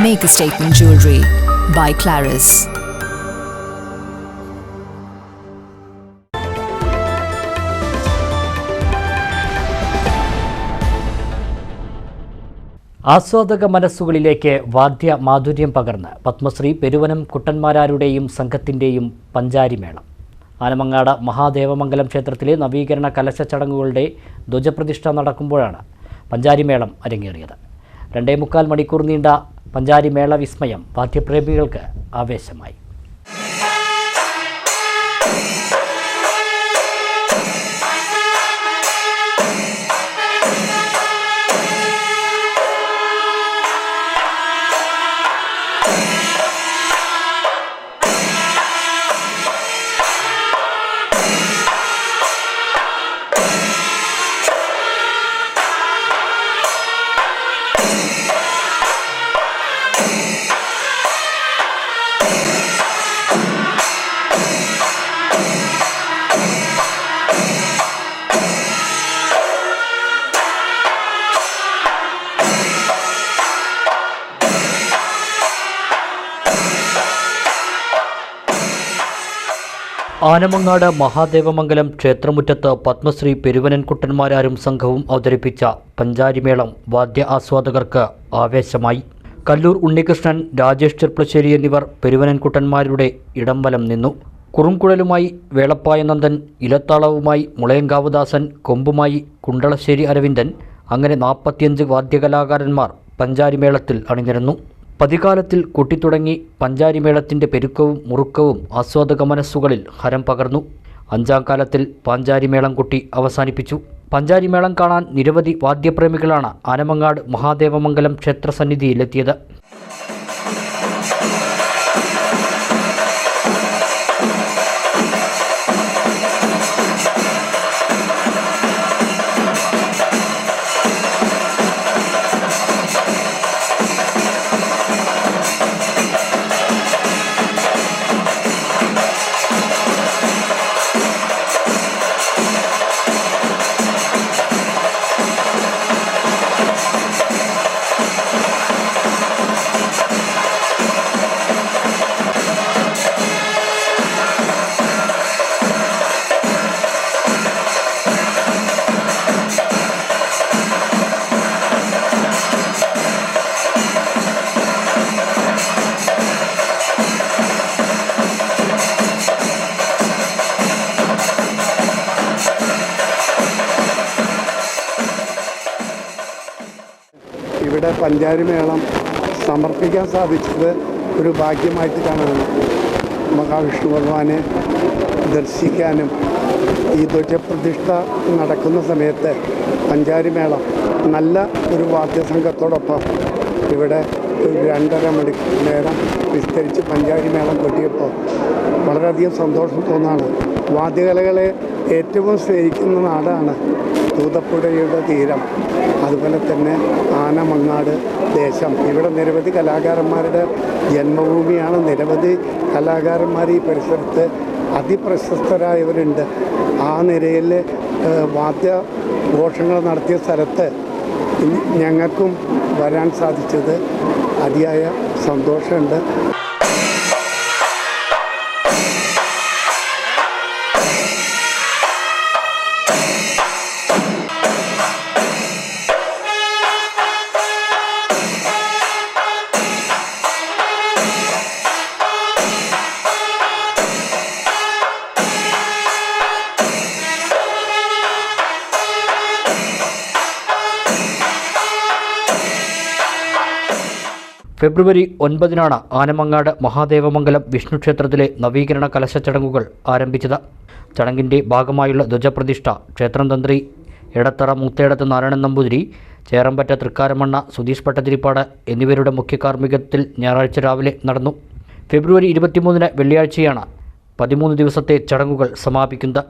Make a Statement Jewelry by Claris. ആസ്വാദക മനസ്സുകളിലേക്ക് വാദ്യ മാധുര്യം പകർന്ന് പത്മശ്രീ പെരുവനം കുട്ടന്മാരാരുടെയും സംഘത്തിൻ്റെയും പഞ്ചാരിമേളം. ആനമങ്ങാട് മഹാദേവമംഗലം ക്ഷേത്രത്തിലെ നവീകരണ കലശ ചടങ്ങുകളുടെ ധ്വജപ്രതിഷ്ഠ നടക്കുമ്പോഴാണ് പഞ്ചാരിമേളം അരങ്ങേറിയത്. 2.25 മണിക്കൂർ നീണ്ട പഞ്ചാരിമേള വിസ്മയം വാദ്യപ്രേമികൾക്ക് ആവേശമായി. ആനമങ്ങാട് മഹാദേവമംഗലം ക്ഷേത്രമുറ്റത്ത് പത്മശ്രീ പെരുവനൻകുട്ടന്മാരാരും സംഘവും അവതരിപ്പിച്ച പഞ്ചാരിമേളം വാദ്യ ആസ്വാദകർക്ക് ആവേശമായി. കല്ലൂർ ഉണ്ണികൃഷ്ണൻ, രാജേഷ് ചെർപ്പളശ്ശേരി എന്നിവർ പെരുവനൻകുട്ടന്മാരുടെ ഇടംവലം നിന്നു. കുറുംകുഴലുമായി വേളപ്പായ നന്ദൻ, ഇലത്താളവുമായി മുളയങ്കാവുദാസൻ, കൊമ്പുമായി കുണ്ടളശ്ശേരി അരവിന്ദൻ, അങ്ങനെ 45 വാദ്യകലാകാരന്മാർ പഞ്ചാരിമേളത്തിൽ അണിനിരന്നു. പതികാലത്തിൽ കൊട്ടിത്തുടങ്ങി പഞ്ചാരിമേളത്തിൻ്റെ പെരുക്കവും മുറുക്കവും ആസ്വാദക മനസ്സുകളിൽ ഹരം പകർന്നു. 5ാം കാലത്തിൽ പഞ്ചാരിമേളം കൊട്ടി അവസാനിപ്പിച്ചു. പഞ്ചാരിമേളം കാണാൻ നിരവധി വാദ്യപ്രേമികളാണ് ആനമങ്ങാട് മഹാദേവമംഗലം ക്ഷേത്രസന്നിധിയിലെത്തിയത്. ഇവിടെ പഞ്ചാരിമേളം സമർപ്പിക്കാൻ സാധിച്ചത് ഒരു ഭാഗ്യമായിട്ട് കാണുന്നു. മഹാവിഷ്ണു ഭഗവാനെ ദർശിക്കാനും ഈ ധ്വജപ്രതിഷ്ഠ നടക്കുന്ന സമയത്ത് പഞ്ചാരിമേളം നല്ല ഒരു വാദ്യസംഘത്തോടൊപ്പം ഇവിടെ ഒരു 2.5 മണിക്കൂർ നേരം വിസ്തരിച്ച് പഞ്ചാരിമേളം കൊട്ടിയപ്പോൾ വളരെയധികം സന്തോഷം തോന്നാണ്. വാദ്യകലകളെ ഏറ്റവും സ്നേഹിക്കുന്ന നാടാണ് തൂതപ്പുഴയുടെ തീരം, അതുപോലെ തന്നെ ആനമങ്ങാട് ദേശം. ഇവിടെ നിരവധി കലാകാരന്മാരുടെ ജന്മഭൂമിയാണ്. നിരവധി കലാകാരന്മാർ ഈ പരിസരത്ത് അതിപ്രശസ്തരായവരുണ്ട്. ആ നിരയിൽ വാദ്യഘോഷങ്ങൾ നടത്തിയ സ്ഥലത്ത് ഞങ്ങൾക്കും വരാൻ സാധിച്ചത് അതിയായ സന്തോഷമുണ്ട്. ഫെബ്രുവരി 9-നാണ് ആനമങ്ങാട് മഹാദേവമംഗലം വിഷ്ണു ക്ഷേത്രത്തിലെ നവീകരണ കലശ ചടങ്ങുകൾ ആരംഭിച്ചത്. ചടങ്ങിൻ്റെ ഭാഗമായുള്ള ധ്വജപ്രതിഷ്ഠ ക്ഷേത്രം തന്ത്രി എടത്തറ മൂത്തേടത്ത് നാരായണൻ നമ്പൂതിരി, ചേറമ്പറ്റ തൃക്കാരമണ്ണ സുധീഷ് ഭട്ടതിരിപ്പാട് എന്നിവരുടെ മുഖ്യ കാർമ്മികത്വത്തിൽ ഞായറാഴ്ച രാവിലെ നടന്നു. ഫെബ്രുവരി 23-ന് വെള്ളിയാഴ്ചയാണ് 13 ദിവസത്തെ ചടങ്ങുകൾ സമാപിക്കുന്നത്.